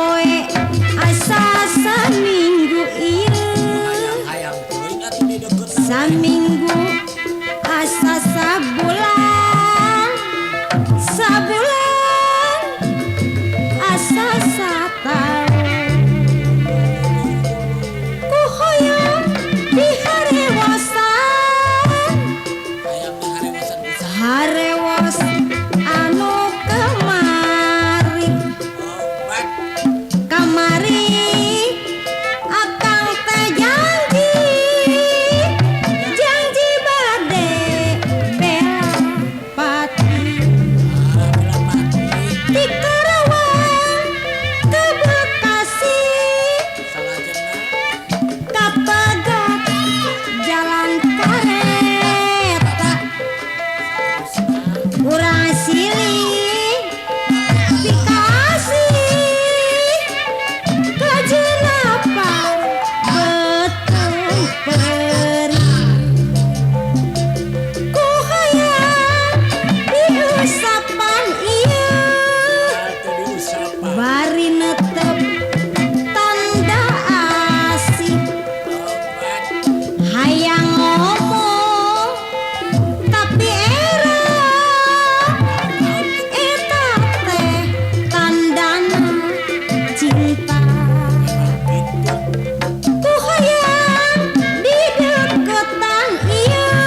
sapoe asa saminggu ieu saminggu asa sabulan sabulan asa sataun ku hoyong di harewasan harewas anu kemari kamari akang teh janji janji bade bela pati di Karawang ke Bekasi kapagat jalan kareta urang silih dikasih kajenapa beteng peri ku hayang diusapan ieu bari netep tanda asih hayang ngomong tapi era eta teh tandana cinta ku hayang di deketan ieu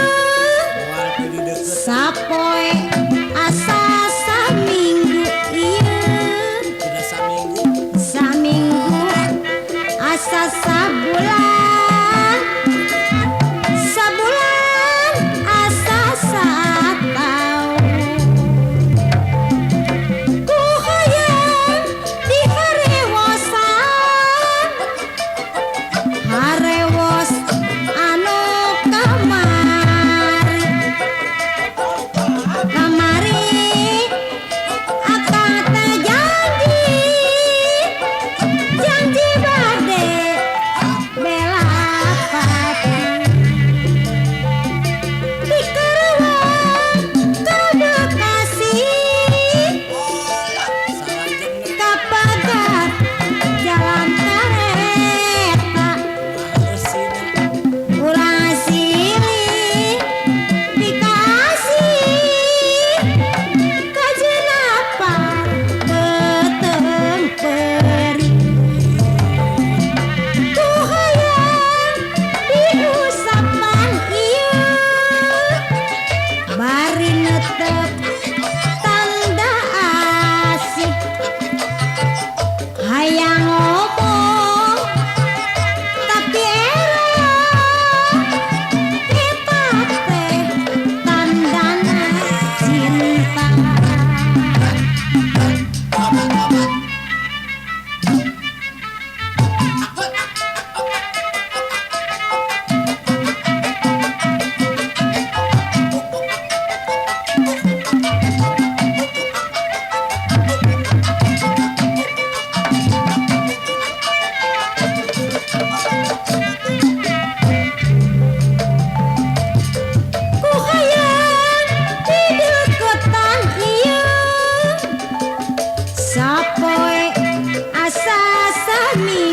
sapoe asa saminggu ieu saminggu asa sabulan sabulan asa sataun ku hayang di harewasan harewas anu kamari kamari akang teh janji janji bade bela pati di Karawang ke Bekasi kapagat jalan kareta urang silih dikasih kajenapa beteng peri ku hayang diusapan ieu bari netep tanda asih hayang ngomong tapi era eta teh tandana cinta ku hayang di deketan ieu sapoe asa saminggu